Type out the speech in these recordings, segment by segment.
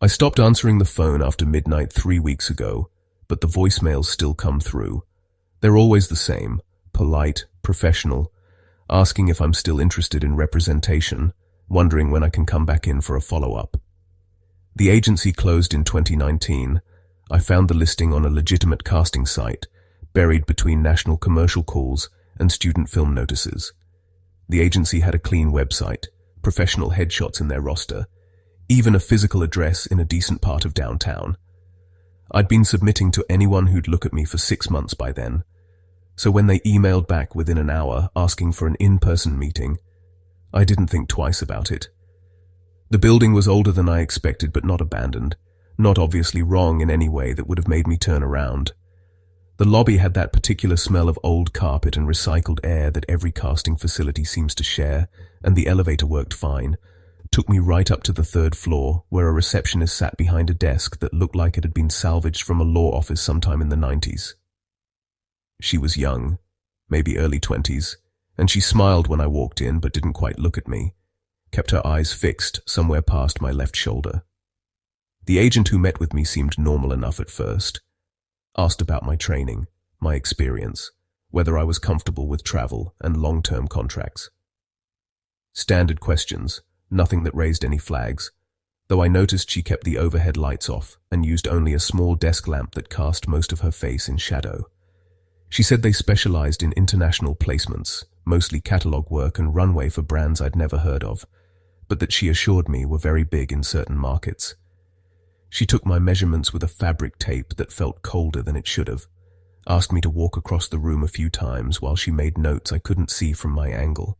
I stopped answering the phone after midnight 3 weeks ago, but the voicemails still come through. They're always the same, polite, professional, asking if I'm still interested in representation, wondering when I can come back in for a follow-up. The agency closed in 2019. I found the listing on a legitimate casting site, buried between national commercial calls and student film notices. The agency had a clean website, professional headshots in their roster, even a physical address in a decent part of downtown. I'd been submitting to anyone who'd look at me for 6 months by then, so when they emailed back within an hour asking for an in-person meeting, I didn't think twice about it. The building was older than I expected, but not abandoned, not obviously wrong in any way that would have made me turn around. The lobby had that particular smell of old carpet and recycled air that every casting facility seems to share, and the elevator worked fine. Took me right up to the 3rd floor, where a receptionist sat behind a desk that looked like it had been salvaged from a law office sometime in the 90s. She was young, maybe early 20s, and she smiled when I walked in but didn't quite look at me, kept her eyes fixed somewhere past my left shoulder. The agent who met with me seemed normal enough at first. Asked about my training, my experience, whether I was comfortable with travel and long-term contracts. Standard questions, nothing that raised any flags, though I noticed she kept the overhead lights off and used only a small desk lamp that cast most of her face in shadow. She said they specialized in international placements, mostly catalog work and runway for brands I'd never heard of, but that she assured me were very big in certain markets. She took my measurements with a fabric tape that felt colder than it should have, asked me to walk across the room a few times while she made notes I couldn't see from my angle.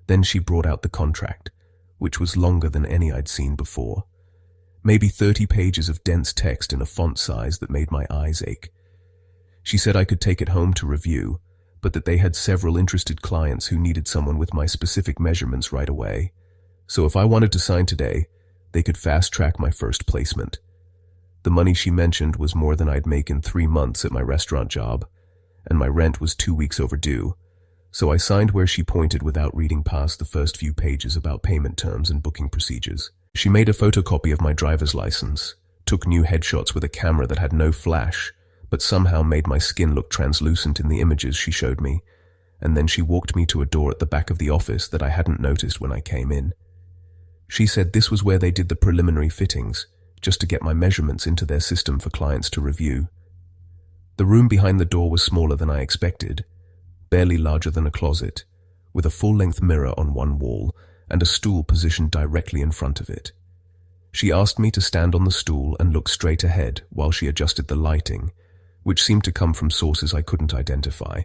Then she brought out the contract, which was longer than any I'd seen before. Maybe 30 pages of dense text in a font size that made my eyes ache. She said I could take it home to review, but that they had several interested clients who needed someone with my specific measurements right away. So if I wanted to sign today, they could fast-track my first placement. The money she mentioned was more than I'd make in 3 months at my restaurant job, and my rent was 2 weeks overdue, so I signed where she pointed without reading past the first few pages about payment terms and booking procedures. She made a photocopy of my driver's license, took new headshots with a camera that had no flash, but somehow made my skin look translucent in the images she showed me, and then she walked me to a door at the back of the office that I hadn't noticed when I came in. She said this was where they did the preliminary fittings, just to get my measurements into their system for clients to review. The room behind the door was smaller than I expected, barely larger than a closet, with a full-length mirror on one wall and a stool positioned directly in front of it. She asked me to stand on the stool and look straight ahead while she adjusted the lighting, which seemed to come from sources I couldn't identify.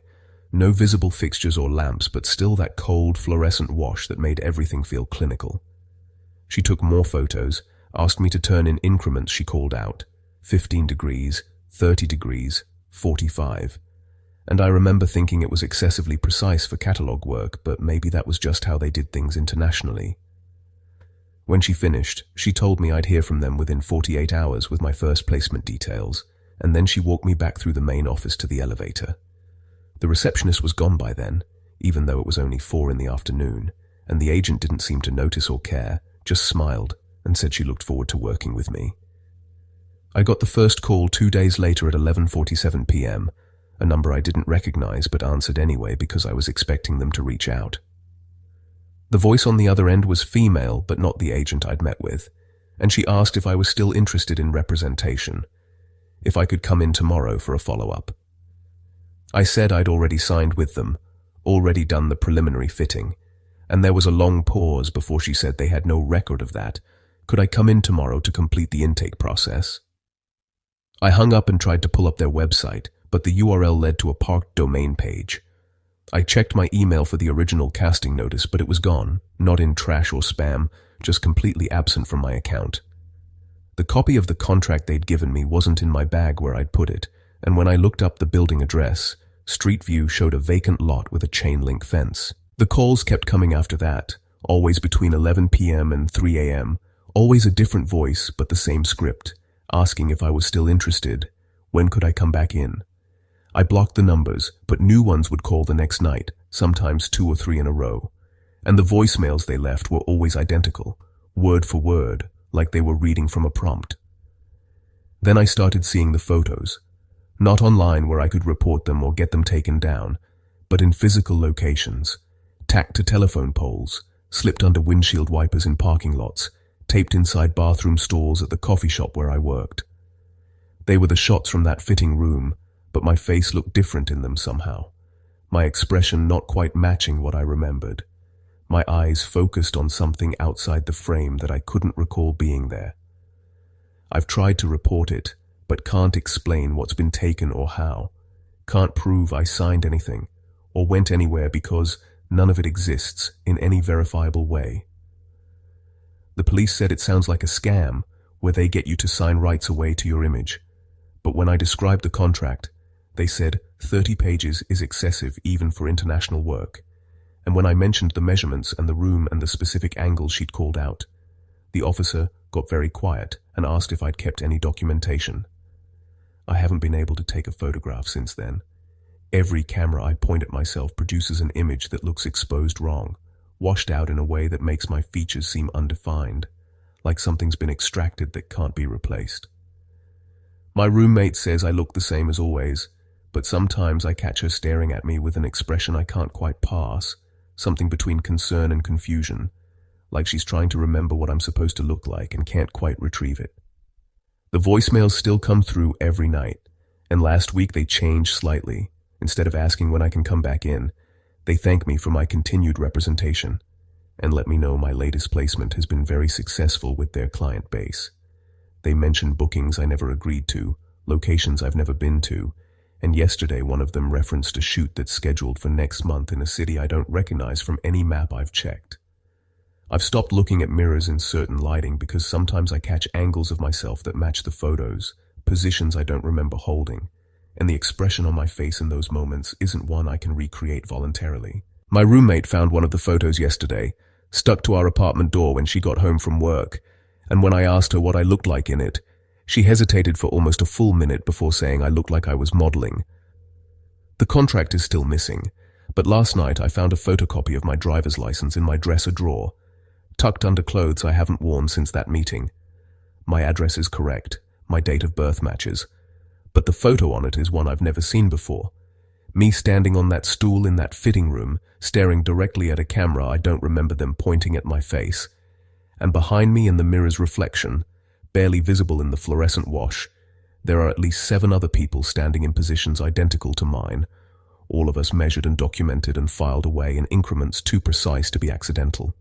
No visible fixtures or lamps, but still that cold, fluorescent wash that made everything feel clinical. She took more photos, asked me to turn in increments she called out, 15 degrees, 30 degrees, 45. And I remember thinking it was excessively precise for catalog work, but maybe that was just how they did things internationally. When she finished, she told me I'd hear from them within 48 hours with my first placement details, and then she walked me back through the main office to the elevator. The receptionist was gone by then, even though it was only 4 in the afternoon, and the agent didn't seem to notice or care, just smiled and said she looked forward to working with me. I got the first call 2 days later at 11:47 p.m., a number I didn't recognize but answered anyway because I was expecting them to reach out. The voice on the other end was female, but not the agent I'd met with, and she asked if I was still interested in representation, if I could come in tomorrow for a follow-up. I said I'd already signed with them, already done the preliminary fitting, and there was a long pause before she said they had no record of that. Could I come in tomorrow to complete the intake process? I hung up and tried to pull up their website, but the URL led to a parked domain page. I checked my email for the original casting notice, but it was gone, not in trash or spam, just completely absent from my account. The copy of the contract they'd given me wasn't in my bag where I'd put it, and when I looked up the building address, Street View showed a vacant lot with a chain-link fence. The calls kept coming after that, always between 11 p.m. and 3 a.m., always a different voice but the same script, asking if I was still interested, when could I come back in. I blocked the numbers, but new ones would call the next night, sometimes 2 or 3 in a row. And the voicemails they left were always identical, word for word, like they were reading from a prompt. Then I started seeing the photos, not online where I could report them or get them taken down, but in physical locations, tacked to telephone poles, slipped under windshield wipers in parking lots, taped inside bathroom stalls at the coffee shop where I worked. They were the shots from that fitting room, but my face looked different in them somehow, my expression not quite matching what I remembered, my eyes focused on something outside the frame that I couldn't recall being there. I've tried to report it, but can't explain what's been taken or how, can't prove I signed anything or went anywhere because none of it exists in any verifiable way. The police said it sounds like a scam where they get you to sign rights away to your image, but when I described the contract, they said 30 pages is excessive even for international work, and when I mentioned the measurements and the room and the specific angles she'd called out, the officer got very quiet and asked if I'd kept any documentation. I haven't been able to take a photograph since then. Every camera I point at myself produces an image that looks exposed wrong, washed out in a way that makes my features seem undefined, like something's been extracted that can't be replaced. My roommate says I look the same as always, but sometimes I catch her staring at me with an expression I can't quite pass, something between concern and confusion, like she's trying to remember what I'm supposed to look like and can't quite retrieve it. The voicemails still come through every night, and last week they changed slightly. Instead of asking when I can come back in, they thank me for my continued representation and let me know my latest placement has been very successful with their client base. They mention bookings I never agreed to, locations I've never been to, and yesterday one of them referenced a shoot that's scheduled for next month in a city I don't recognize from any map I've checked. I've stopped looking at mirrors in certain lighting because sometimes I catch angles of myself that match the photos, positions I don't remember holding, and the expression on my face in those moments isn't one I can recreate voluntarily. My roommate found one of the photos yesterday, stuck to our apartment door when she got home from work, and when I asked her what I looked like in it, she hesitated for almost a full minute before saying I looked like I was modeling. The contract is still missing, but last night I found a photocopy of my driver's license in my dresser drawer, tucked under clothes I haven't worn since that meeting. My address is correct, my date of birth matches, but the photo on it is one I've never seen before. Me standing on that stool in that fitting room, staring directly at a camera I don't remember them pointing at my face. And behind me in the mirror's reflection, barely visible in the fluorescent wash, there are at least 7 other people standing in positions identical to mine, all of us measured and documented and filed away in increments too precise to be accidental.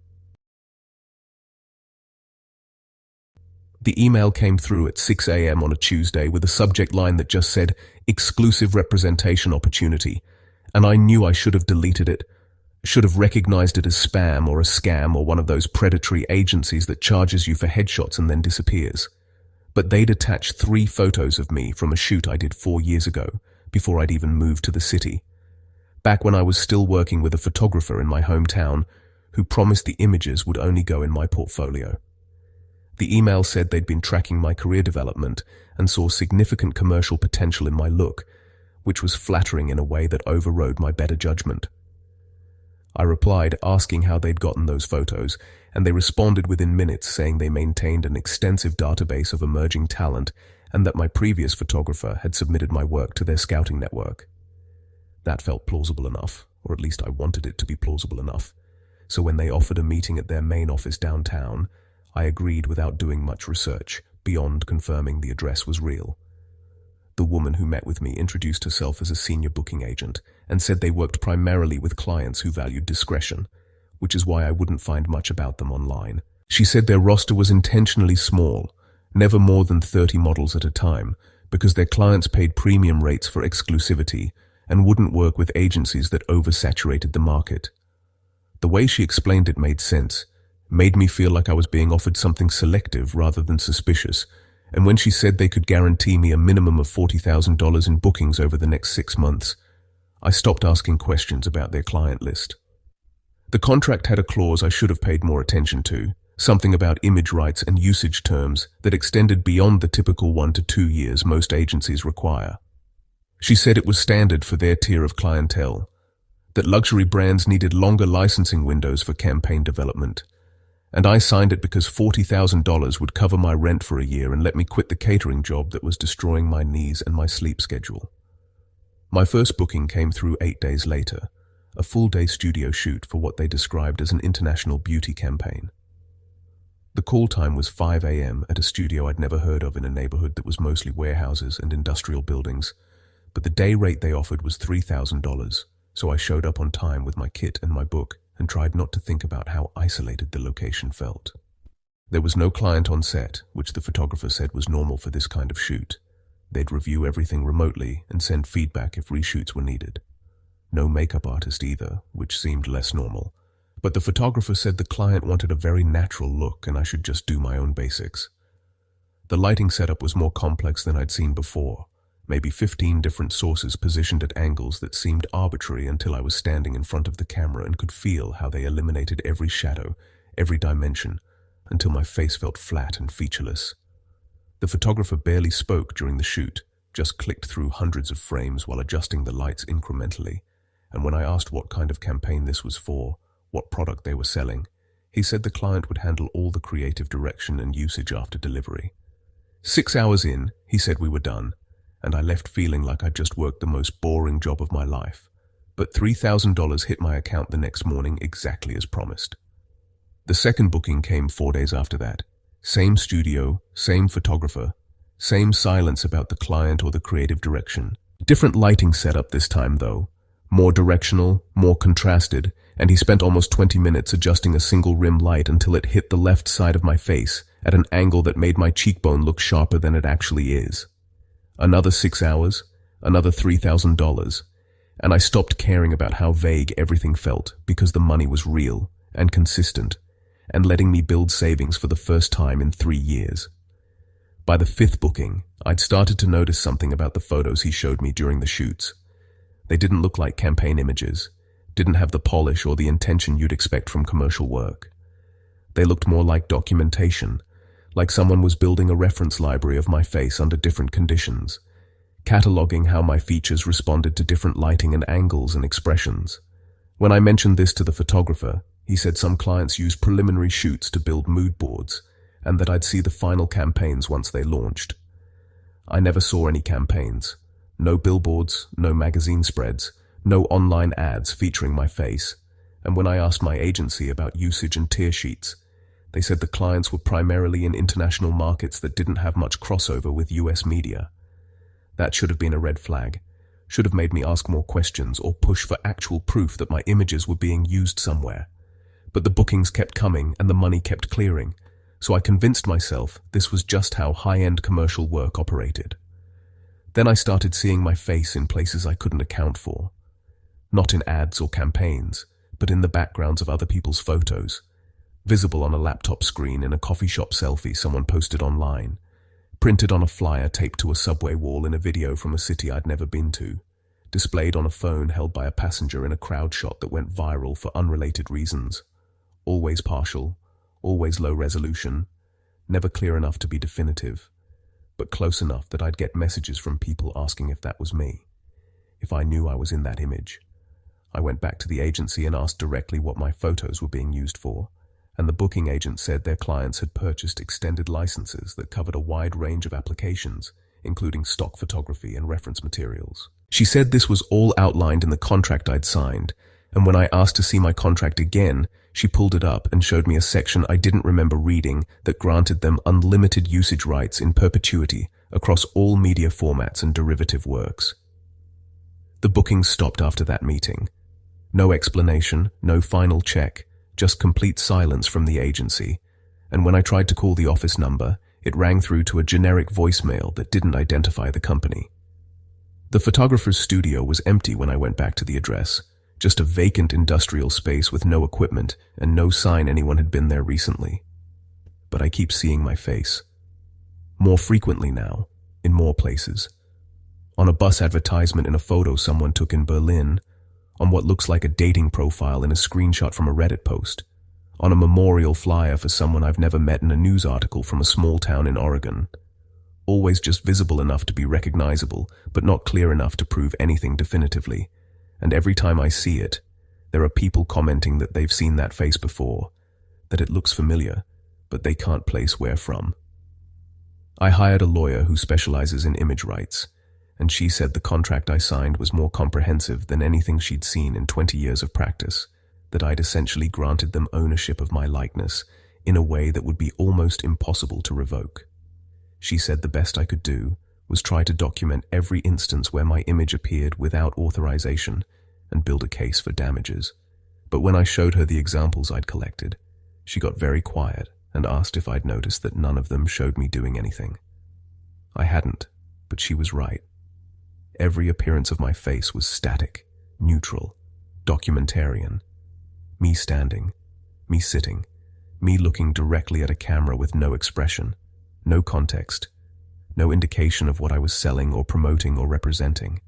The email came through at 6 a.m. on a Tuesday with a subject line that just said, "Exclusive representation opportunity," and I knew I should have deleted it, should have recognized it as spam or a scam or one of those predatory agencies that charges you for headshots and then disappears. But they'd attached 3 photos of me from a shoot I did 4 years ago, before I'd even moved to the city. Back when I was still working with a photographer in my hometown, who promised the images would only go in my portfolio. The email said they'd been tracking my career development and saw significant commercial potential in my look, which was flattering in a way that overrode my better judgment. I replied asking how they'd gotten those photos, and they responded within minutes saying they maintained an extensive database of emerging talent and that my previous photographer had submitted my work to their scouting network. That felt plausible enough, or at least I wanted it to be plausible enough. So when they offered a meeting at their main office downtown, I agreed without doing much research, beyond confirming the address was real. The woman who met with me introduced herself as a senior booking agent and said they worked primarily with clients who valued discretion, which is why I wouldn't find much about them online. She said their roster was intentionally small, never more than 30 models at a time, because their clients paid premium rates for exclusivity and wouldn't work with agencies that oversaturated the market. The way she explained it made sense, made me feel like I was being offered something selective rather than suspicious, and when she said they could guarantee me a minimum of $40,000 in bookings over the next 6 months, I stopped asking questions about their client list. The contract had a clause I should have paid more attention to, something about image rights and usage terms that extended beyond the typical 1 to 2 years most agencies require. She said it was standard for their tier of clientele, that luxury brands needed longer licensing windows for campaign development, And I signed it because $40,000 would cover my rent for a year and let me quit the catering job that was destroying my knees and my sleep schedule. My first booking came through 8 days later, a full-day studio shoot for what they described as an international beauty campaign. The call time was 5 a.m. at a studio I'd never heard of in a neighborhood that was mostly warehouses and industrial buildings, but the day rate they offered was $3,000, so I showed up on time with my kit and my book and tried not to think about how isolated the location felt. There was no client on set, which the photographer said was normal for this kind of shoot. They'd review everything remotely and send feedback if reshoots were needed. No makeup artist either, which seemed less normal. But the photographer said the client wanted a very natural look and I should just do my own basics. The lighting setup was more complex than I'd seen before, maybe 15 different sources positioned at angles that seemed arbitrary until I was standing in front of the camera and could feel how they eliminated every shadow, every dimension, until my face felt flat and featureless. The photographer barely spoke during the shoot, just clicked through hundreds of frames while adjusting the lights incrementally, and when I asked what kind of campaign this was for, what product they were selling, he said the client would handle all the creative direction and usage after delivery. 6 hours in, he said we were done, and I left feeling like I'd just worked the most boring job of my life. But $3,000 hit my account the next morning exactly as promised. The second booking came 4 days after that. Same studio, same photographer, same silence about the client or the creative direction. Different lighting setup this time though. More directional, more contrasted, and he spent almost 20 minutes adjusting a single rim light until it hit the left side of my face at an angle that made my cheekbone look sharper than it actually is. Another 6 hours, another $3,000, and I stopped caring about how vague everything felt because the money was real and consistent and letting me build savings for the first time in 3 years. By the 5th booking, I'd started to notice something about the photos he showed me during the shoots. They didn't look like campaign images, didn't have the polish or the intention you'd expect from commercial work. They looked more like documentation, like someone was building a reference library of my face under different conditions, cataloging how my features responded to different lighting and angles and expressions. When I mentioned this to the photographer, he said some clients use preliminary shoots to build mood boards, and that I'd see the final campaigns once they launched. I never saw any campaigns. No billboards, no magazine spreads, no online ads featuring my face. And when I asked my agency about usage and tier sheets, they said the clients were primarily in international markets that didn't have much crossover with US media. That should have been a red flag, should have made me ask more questions or push for actual proof that my images were being used somewhere. But the bookings kept coming and the money kept clearing, so I convinced myself this was just how high-end commercial work operated. Then I started seeing my face in places I couldn't account for. Not in ads or campaigns, but in the backgrounds of other people's photos, visible on a laptop screen in a coffee shop selfie someone posted online, printed on a flyer taped to a subway wall in a video from a city I'd never been to, displayed on a phone held by a passenger in a crowd shot that went viral for unrelated reasons. Always partial, always low resolution, never clear enough to be definitive, but close enough that I'd get messages from people asking if that was me, if I knew I was in that image. I went back to the agency and asked directly what my photos were being used for, and the booking agent said their clients had purchased extended licenses that covered a wide range of applications, including stock photography and reference materials. She said this was all outlined in the contract I'd signed, and when I asked to see my contract again, she pulled it up and showed me a section I didn't remember reading that granted them unlimited usage rights in perpetuity across all media formats and derivative works. The bookings stopped after that meeting. No explanation, no final check, just complete silence from the agency, and when I tried to call the office number, it rang through to a generic voicemail that didn't identify the company. The photographer's studio was empty when I went back to the address, just a vacant industrial space with no equipment and no sign anyone had been there recently. But I keep seeing my face. More frequently now, in more places. On a bus advertisement in a photo someone took in Berlin, on what looks like a dating profile in a screenshot from a Reddit post, on a memorial flyer for someone I've never met in a news article from a small town in Oregon. Always just visible enough to be recognizable, but not clear enough to prove anything definitively. And every time I see it, there are people commenting that they've seen that face before, that it looks familiar, but they can't place where from. I hired a lawyer who specializes in image rights, and she said the contract I signed was more comprehensive than anything she'd seen in 20 years of practice, that I'd essentially granted them ownership of my likeness in a way that would be almost impossible to revoke. She said the best I could do was try to document every instance where my image appeared without authorization and build a case for damages. But when I showed her the examples I'd collected, she got very quiet and asked if I'd noticed that none of them showed me doing anything. I hadn't, but she was right. Every appearance of my face was static, neutral, documentarian. Me standing, me sitting, me looking directly at a camera with no expression, no context, no indication of what I was selling or promoting or representing.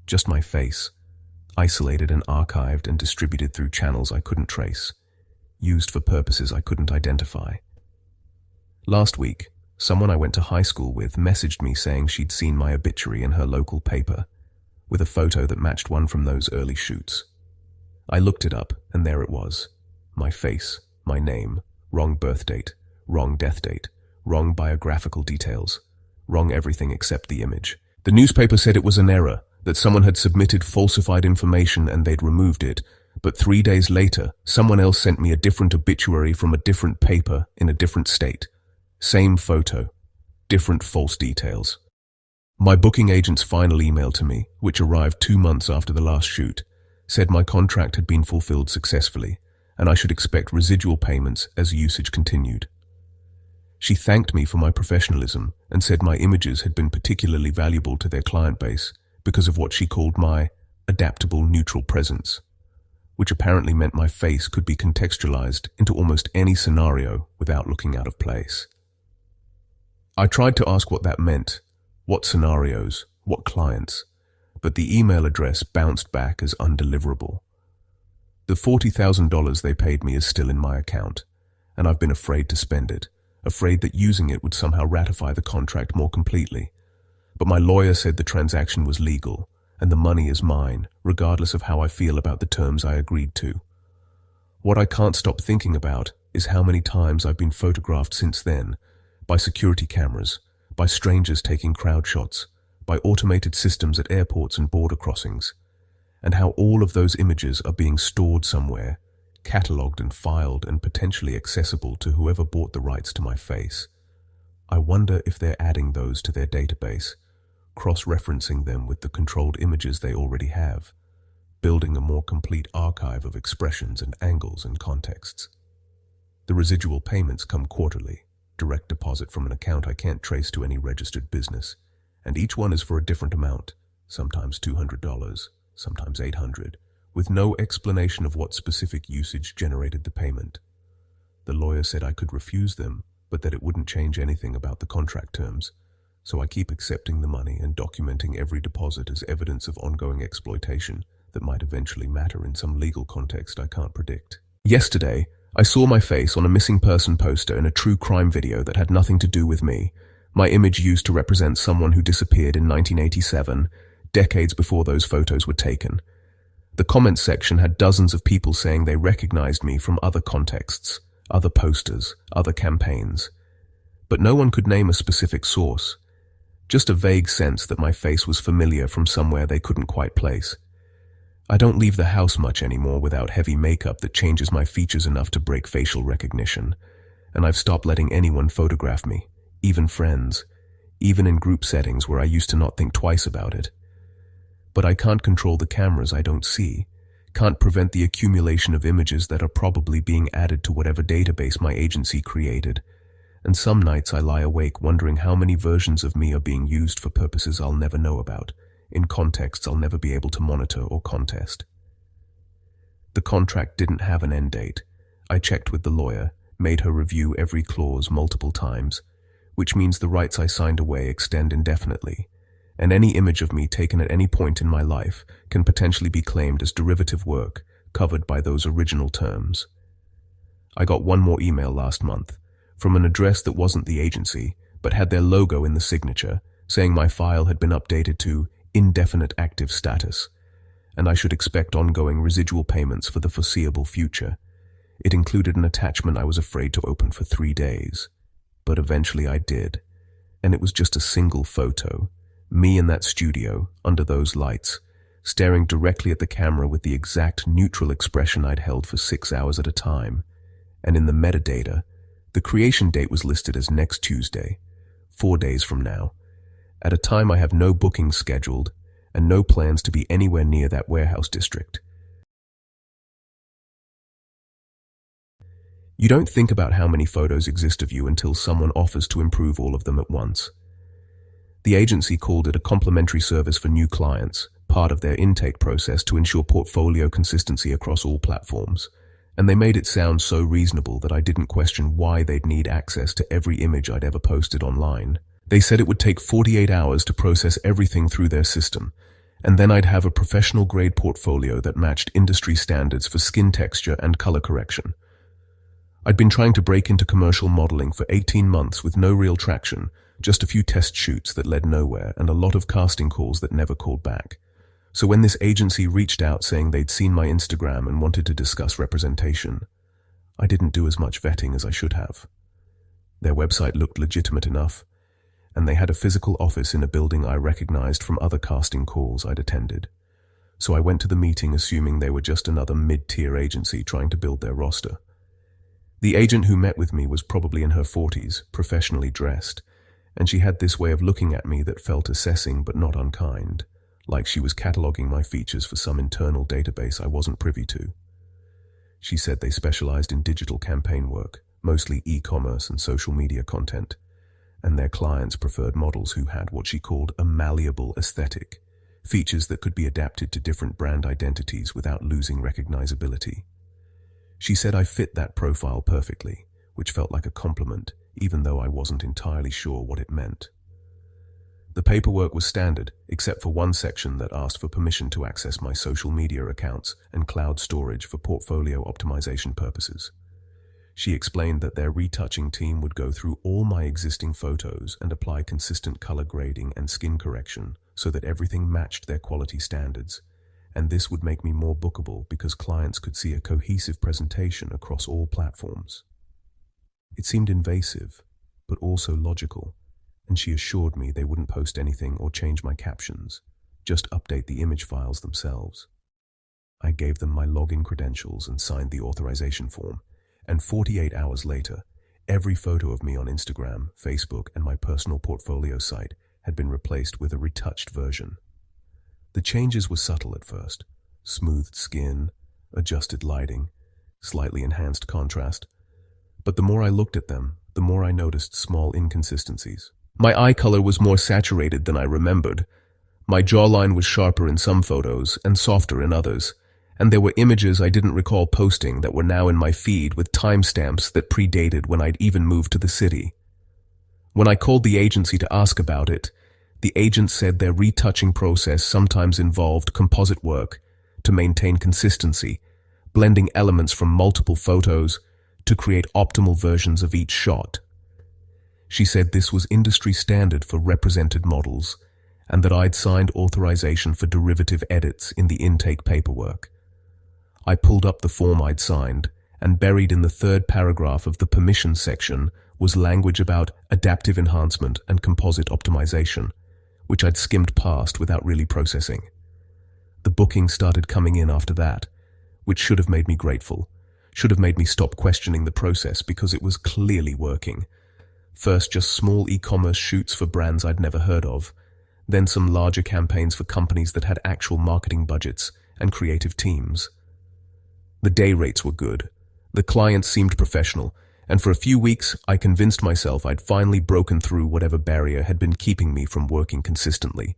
Just my face, isolated and archived and distributed through channels I couldn't trace, used for purposes I couldn't identify. Last week, someone I went to high school with messaged me saying she'd seen my obituary in her local paper, with a photo that matched one from those early shoots. I looked it up, and there it was. My face, my name, wrong birth date, wrong death date, wrong biographical details, wrong everything except the image. The newspaper said it was an error, that someone had submitted falsified information and they'd removed it, but 3 days later, someone else sent me a different obituary from a different paper in a different state. Same photo, different false details. My booking agent's final email to me, which arrived 2 months after the last shoot, said my contract had been fulfilled successfully, and I should expect residual payments as usage continued. She thanked me for my professionalism and said my images had been particularly valuable to their client base because of what she called my adaptable neutral presence, which apparently meant my face could be contextualized into almost any scenario without looking out of place. I tried to ask what that meant, what scenarios, what clients, but the email address bounced back as undeliverable. The $40,000 they paid me is still in my account, and I've been afraid to spend it, afraid that using it would somehow ratify the contract more completely. But my lawyer said the transaction was legal, and the money is mine, regardless of how I feel about the terms I agreed to. What I can't stop thinking about is how many times I've been photographed since then, by security cameras, by strangers taking crowd shots, by automated systems at airports and border crossings, and how all of those images are being stored somewhere, catalogued and filed and potentially accessible to whoever bought the rights to my face. I wonder if they're adding those to their database, cross-referencing them with the controlled images they already have, building a more complete archive of expressions and angles and contexts. The residual payments come quarterly, direct deposit from an account I can't trace to any registered business, and each one is for a different amount, sometimes $200, sometimes $800, with no explanation of what specific usage generated the payment. The lawyer said I could refuse them, but that it wouldn't change anything about the contract terms, so I keep accepting the money and documenting every deposit as evidence of ongoing exploitation that might eventually matter in some legal context I can't predict. Yesterday, I saw my face on a missing person poster in a true crime video that had nothing to do with me, my image used to represent someone who disappeared in 1987, decades before those photos were taken. The comments section had dozens of people saying they recognized me from other contexts, other posters, other campaigns. But no one could name a specific source, just a vague sense that my face was familiar from somewhere they couldn't quite place. I don't leave the house much anymore without heavy makeup that changes my features enough to break facial recognition, and I've stopped letting anyone photograph me, even friends, even in group settings where I used to not think twice about it. But I can't control the cameras I don't see, can't prevent the accumulation of images that are probably being added to whatever database my agency created, and some nights I lie awake wondering how many versions of me are being used for purposes I'll never know about, in contexts I'll never be able to monitor or contest. The contract didn't have an end date. I checked with the lawyer, made her review every clause multiple times, which means the rights I signed away extend indefinitely, and any image of me taken at any point in my life can potentially be claimed as derivative work covered by those original terms. I got one more email last month, from an address that wasn't the agency, but had their logo in the signature, saying my file had been updated to indefinite active status, and I should expect ongoing residual payments for the foreseeable future. It included an attachment I was afraid to open for 3 days. But eventually I did, and it was just a single photo. Me in that studio, under those lights, staring directly at the camera with the exact neutral expression I'd held for 6 hours at a time. And in the metadata, the creation date was listed as next Tuesday, 4 days from now, at a time I have no bookings scheduled and no plans to be anywhere near that warehouse district. You don't think about how many photos exist of you until someone offers to improve all of them at once. The agency called it a complimentary service for new clients, part of their intake process to ensure portfolio consistency across all platforms. And they made it sound so reasonable that I didn't question why they'd need access to every image I'd ever posted online. They said it would take 48 hours to process everything through their system, and then I'd have a professional-grade portfolio that matched industry standards for skin texture and color correction. I'd been trying to break into commercial modeling for 18 months with no real traction, just a few test shoots that led nowhere and a lot of casting calls that never called back. So when this agency reached out saying they'd seen my Instagram and wanted to discuss representation, I didn't do as much vetting as I should have. Their website looked legitimate enough, and they had a physical office in a building I recognized from other casting calls I'd attended. So I went to the meeting assuming they were just another mid-tier agency trying to build their roster. The agent who met with me was probably in her 40s, professionally dressed, and she had this way of looking at me that felt assessing but not unkind, like she was cataloging my features for some internal database I wasn't privy to. She said they specialized in digital campaign work, mostly e-commerce and social media content, and their clients preferred models who had what she called a malleable aesthetic, features that could be adapted to different brand identities without losing recognizability. She said I fit that profile perfectly, which felt like a compliment, even though I wasn't entirely sure what it meant. The paperwork was standard, except for one section that asked for permission to access my social media accounts and cloud storage for portfolio optimization purposes. She explained that their retouching team would go through all my existing photos and apply consistent color grading and skin correction so that everything matched their quality standards, and this would make me more bookable because clients could see a cohesive presentation across all platforms. It seemed invasive, but also logical, and she assured me they wouldn't post anything or change my captions, just update the image files themselves. I gave them my login credentials and signed the authorization form, and 48 hours later, every photo of me on Instagram, Facebook, and my personal portfolio site had been replaced with a retouched version. The changes were subtle at first: smoothed skin, adjusted lighting, slightly enhanced contrast. But the more I looked at them, the more I noticed small inconsistencies. My eye color was more saturated than I remembered. My jawline was sharper in some photos and softer in others, and there were images I didn't recall posting that were now in my feed with timestamps that predated when I'd even moved to the city. When I called the agency to ask about it, the agent said their retouching process sometimes involved composite work to maintain consistency, blending elements from multiple photos to create optimal versions of each shot. She said this was industry standard for represented models, and that I'd signed authorization for derivative edits in the intake paperwork. I pulled up the form I'd signed, and buried in the third paragraph of the permission section was language about adaptive enhancement and composite optimization, which I'd skimmed past without really processing. The bookings started coming in after that, which should have made me grateful, should have made me stop questioning the process because it was clearly working. First, just small e-commerce shoots for brands I'd never heard of, then some larger campaigns for companies that had actual marketing budgets and creative teams. The day rates were good, the clients seemed professional, and for a few weeks I convinced myself I'd finally broken through whatever barrier had been keeping me from working consistently.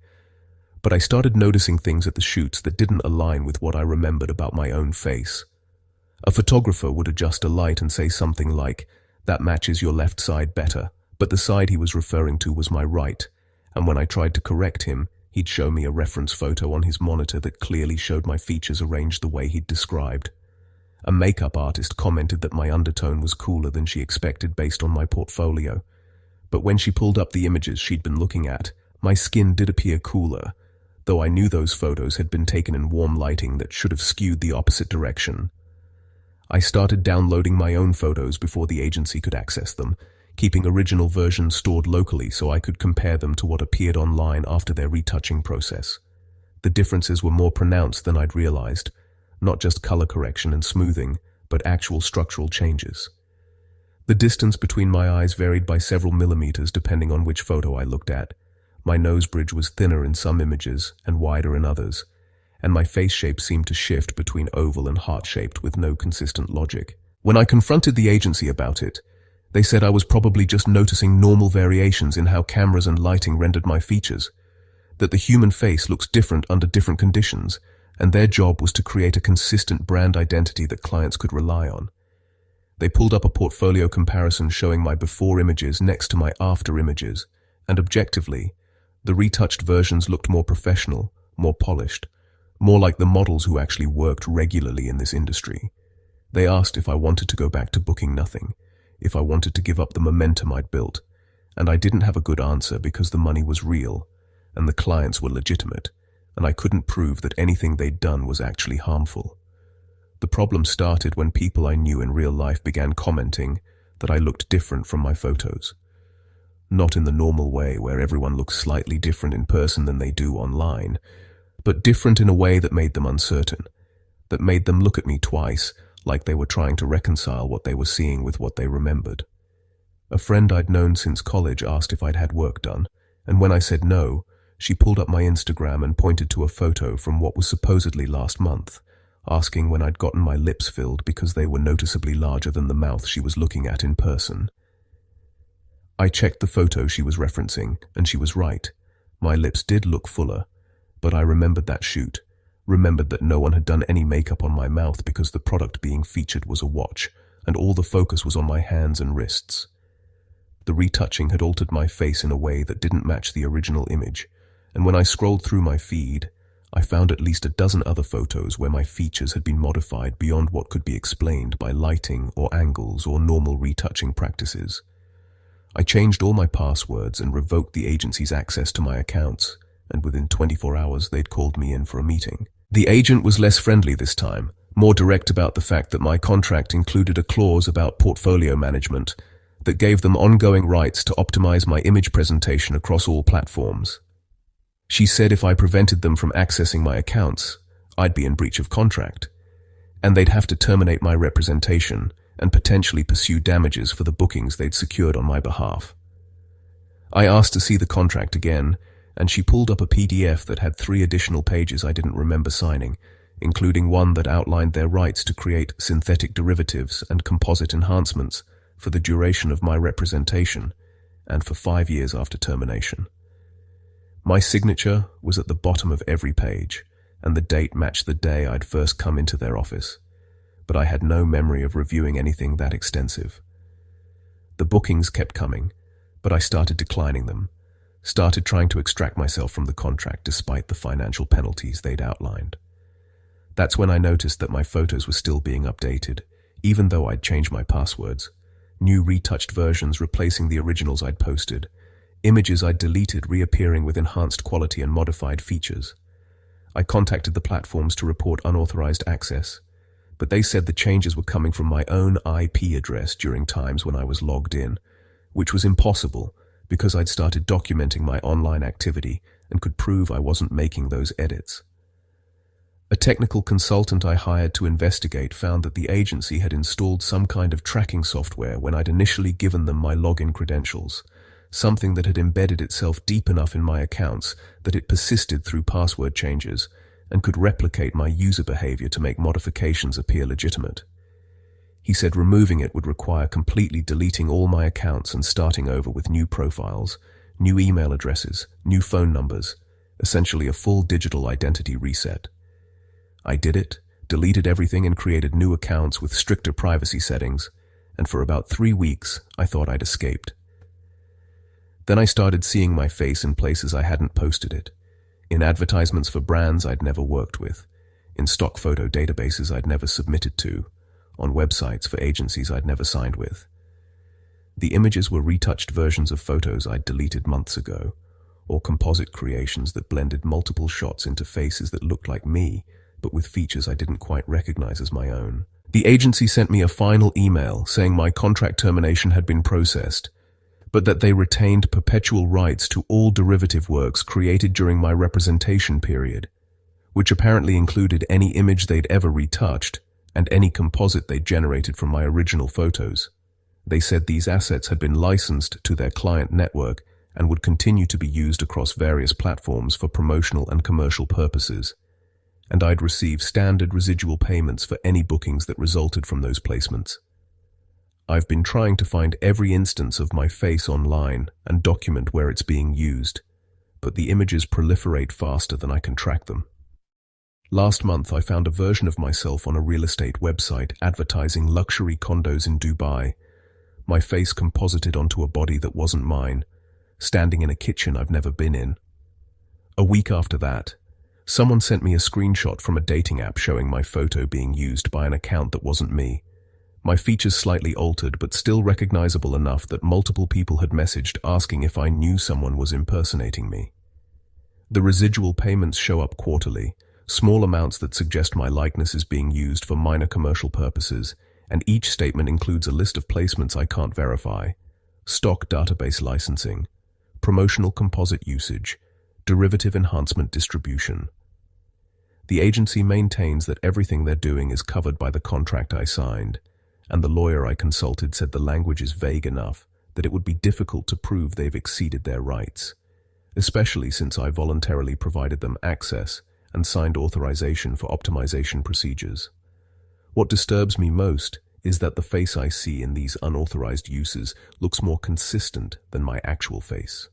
But I started noticing things at the shoots that didn't align with what I remembered about my own face. A photographer would adjust a light and say something like, "That matches your left side better," but the side he was referring to was my right, and when I tried to correct him, he'd show me a reference photo on his monitor that clearly showed my features arranged the way he'd described. A makeup artist commented that my undertone was cooler than she expected based on my portfolio, but when she pulled up the images she'd been looking at, my skin did appear cooler, though I knew those photos had been taken in warm lighting that should have skewed the opposite direction. I started downloading my own photos before the agency could access them, keeping original versions stored locally so I could compare them to what appeared online after their retouching process. The differences were more pronounced than I'd realized, not just color correction and smoothing, but actual structural changes. The distance between my eyes varied by several millimeters depending on which photo I looked at. My nose bridge was thinner in some images and wider in others, and my face shape seemed to shift between oval and heart-shaped with no consistent logic. When I confronted the agency about it, they said I was probably just noticing normal variations in how cameras and lighting rendered my features, that the human face looks different under different conditions, and their job was to create a consistent brand identity that clients could rely on. They pulled up a portfolio comparison showing my before images next to my after images, and objectively, the retouched versions looked more professional, more polished, more like the models who actually worked regularly in this industry. They asked if I wanted to go back to booking nothing, if I wanted to give up the momentum I'd built, and I didn't have a good answer because the money was real, and the clients were legitimate, and I couldn't prove that anything they'd done was actually harmful. The problem started when people I knew in real life began commenting that I looked different from my photos. Not in the normal way where everyone looks slightly different in person than they do online, but different in a way that made them uncertain, that made them look at me twice, like they were trying to reconcile what they were seeing with what they remembered. A friend I'd known since college asked if I'd had work done, and when I said no, she pulled up my Instagram and pointed to a photo from what was supposedly last month, asking when I'd gotten my lips filled because they were noticeably larger than the mouth she was looking at in person. I checked the photo she was referencing, and she was right. My lips did look fuller, but I remembered that shoot, remembered that no one had done any makeup on my mouth because the product being featured was a watch, and all the focus was on my hands and wrists. The retouching had altered my face in a way that didn't match the original image, and when I scrolled through my feed, I found at least a dozen other photos where my features had been modified beyond what could be explained by lighting or angles or normal retouching practices. I changed all my passwords and revoked the agency's access to my accounts, and within 24 hours they'd called me in for a meeting. The agent was less friendly this time, more direct about the fact that my contract included a clause about portfolio management that gave them ongoing rights to optimize my image presentation across all platforms. She said if I prevented them from accessing my accounts, I'd be in breach of contract, and they'd have to terminate my representation and potentially pursue damages for the bookings they'd secured on my behalf. I asked to see the contract again, and she pulled up a PDF that had 3 additional pages I didn't remember signing, including one that outlined their rights to create synthetic derivatives and composite enhancements for the duration of my representation and for 5 years after termination. My signature was at the bottom of every page, and the date matched the day I'd first come into their office, but I had no memory of reviewing anything that extensive. The bookings kept coming, but I started declining them, started trying to extract myself from the contract despite the financial penalties they'd outlined. That's when I noticed that my photos were still being updated, even though I'd changed my passwords, new retouched versions replacing the originals I'd posted, images I'd deleted reappearing with enhanced quality and modified features. I contacted the platforms to report unauthorized access, but they said the changes were coming from my own IP address during times when I was logged in, which was impossible because I'd started documenting my online activity and could prove I wasn't making those edits. A technical consultant I hired to investigate found that the agency had installed some kind of tracking software when I'd initially given them my login credentials, something that had embedded itself deep enough in my accounts that it persisted through password changes and could replicate my user behavior to make modifications appear legitimate. He said removing it would require completely deleting all my accounts and starting over with new profiles, new email addresses, new phone numbers, essentially a full digital identity reset. I did it, deleted everything and created new accounts with stricter privacy settings, and for about 3 weeks I thought I'd escaped. Then I started seeing my face in places I hadn't posted it, in advertisements for brands I'd never worked with, in stock photo databases I'd never submitted to, on websites for agencies I'd never signed with. The images were retouched versions of photos I'd deleted months ago, or composite creations that blended multiple shots into faces that looked like me, but with features I didn't quite recognize as my own. The agency sent me a final email saying my contract termination had been processed, but that they retained perpetual rights to all derivative works created during my representation period, which apparently included any image they'd ever retouched and any composite they'd generated from my original photos. They said these assets had been licensed to their client network and would continue to be used across various platforms for promotional and commercial purposes, and I'd receive standard residual payments for any bookings that resulted from those placements. I've been trying to find every instance of my face online and document where it's being used, but the images proliferate faster than I can track them. Last month, I found a version of myself on a real estate website advertising luxury condos in Dubai, my face composited onto a body that wasn't mine, standing in a kitchen I've never been in. A week after that, someone sent me a screenshot from a dating app showing my photo being used by an account that wasn't me. My features slightly altered, but still recognizable enough that multiple people had messaged asking if I knew someone was impersonating me. The residual payments show up quarterly, small amounts that suggest my likeness is being used for minor commercial purposes, and each statement includes a list of placements I can't verify: stock database licensing, promotional composite usage, derivative enhancement distribution. The agency maintains that everything they're doing is covered by the contract I signed, and the lawyer I consulted said the language is vague enough that it would be difficult to prove they've exceeded their rights, especially since I voluntarily provided them access and signed authorization for optimization procedures. What disturbs me most is that the face I see in these unauthorized uses looks more consistent than my actual face.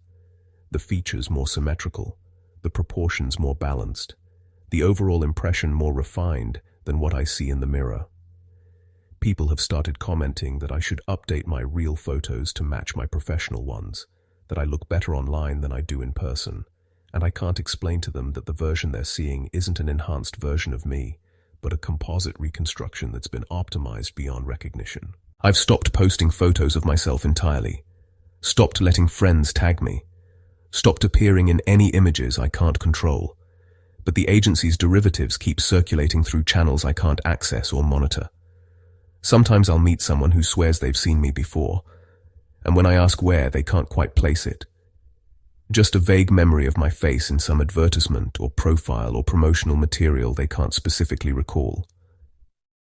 The features more symmetrical, the proportions more balanced, the overall impression more refined than what I see in the mirror. People have started commenting that I should update my real photos to match my professional ones, that I look better online than I do in person, and I can't explain to them that the version they're seeing isn't an enhanced version of me, but a composite reconstruction that's been optimized beyond recognition. I've stopped posting photos of myself entirely, stopped letting friends tag me, stopped appearing in any images I can't control, but the agency's derivatives keep circulating through channels I can't access or monitor. Sometimes I'll meet someone who swears they've seen me before, and when I ask where, they can't quite place it. Just a vague memory of my face in some advertisement or profile or promotional material they can't specifically recall.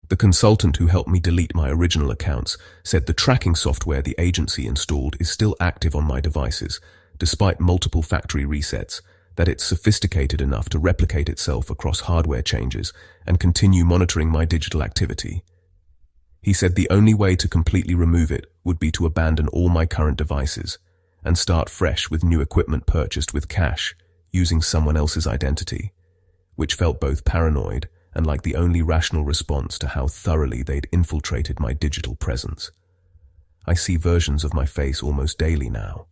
The consultant who helped me delete my original accounts said the tracking software the agency installed is still active on my devices, despite multiple factory resets, that it's sophisticated enough to replicate itself across hardware changes and continue monitoring my digital activity. He said the only way to completely remove it would be to abandon all my current devices and start fresh with new equipment purchased with cash, using someone else's identity, which felt both paranoid and like the only rational response to how thoroughly they'd infiltrated my digital presence. I see versions of my face almost daily now.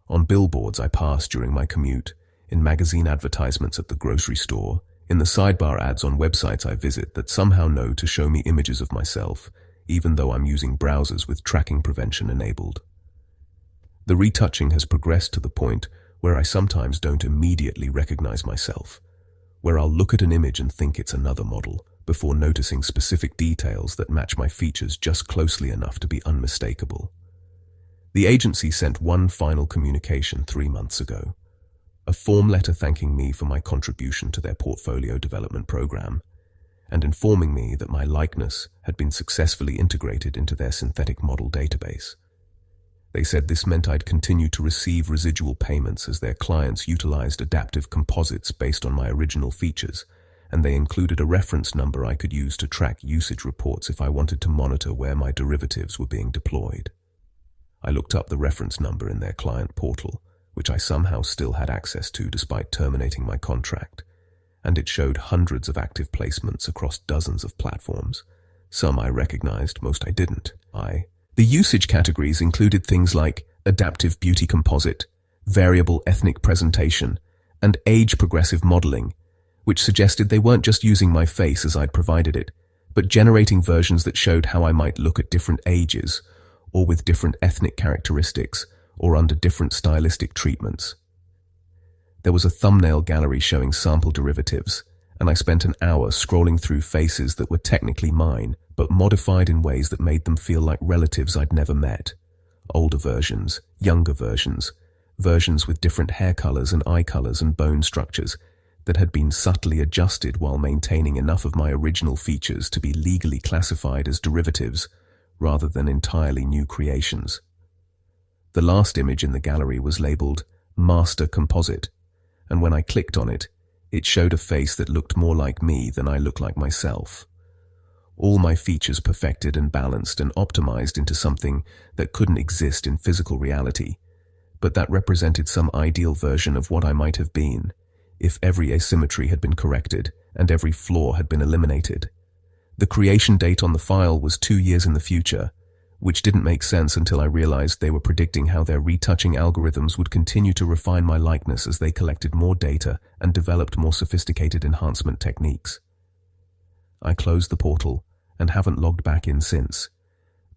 On billboards I pass during my commute, in magazine advertisements at the grocery store, in the sidebar ads on websites I visit that somehow know to show me images of myself, even though I'm using browsers with tracking prevention enabled. The retouching has progressed to the point where I sometimes don't immediately recognize myself, where I'll look at an image and think it's another model, before noticing specific details that match my features just closely enough to be unmistakable. The agency sent one final communication 3 months ago, a form letter thanking me for my contribution to their portfolio development program, and informing me that my likeness had been successfully integrated into their synthetic model database. They said this meant I'd continue to receive residual payments as their clients utilized adaptive composites based on my original features, and they included a reference number I could use to track usage reports if I wanted to monitor where my derivatives were being deployed. I looked up the reference number in their client portal, which I somehow still had access to despite terminating my contract, and it showed hundreds of active placements across dozens of platforms. Some I recognized, most I didn't. The usage categories included things like adaptive beauty composite, variable ethnic presentation, and age-progressive modeling, which suggested they weren't just using my face as I'd provided it, but generating versions that showed how I might look at different ages, or with different ethnic characteristics, or under different stylistic treatments. There was a thumbnail gallery showing sample derivatives, and I spent an hour scrolling through faces that were technically mine, but modified in ways that made them feel like relatives I'd never met. Older versions, younger versions, versions with different hair colors and eye colors and bone structures that had been subtly adjusted while maintaining enough of my original features to be legally classified as derivatives rather than entirely new creations. The last image in the gallery was labeled Master Composite, and when I clicked on it, it showed a face that looked more like me than I look like myself. All my features perfected and balanced and optimized into something that couldn't exist in physical reality, but that represented some ideal version of what I might have been if every asymmetry had been corrected and every flaw had been eliminated. The creation date on the file was 2 years in the future, which didn't make sense until I realized they were predicting how their retouching algorithms would continue to refine my likeness as they collected more data and developed more sophisticated enhancement techniques. I closed the portal and haven't logged back in since,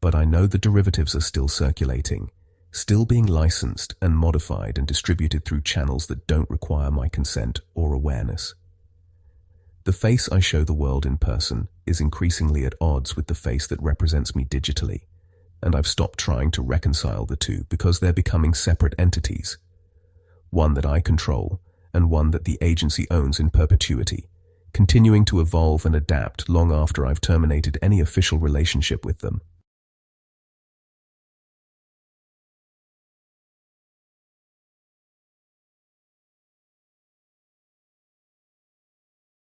but I know the derivatives are still circulating, still being licensed and modified and distributed through channels that don't require my consent or awareness. The face I show the world in person is increasingly at odds with the face that represents me digitally, and I've stopped trying to reconcile the two because they're becoming separate entities, one that I control and one that the agency owns in perpetuity, continuing to evolve and adapt long after I've terminated any official relationship with them.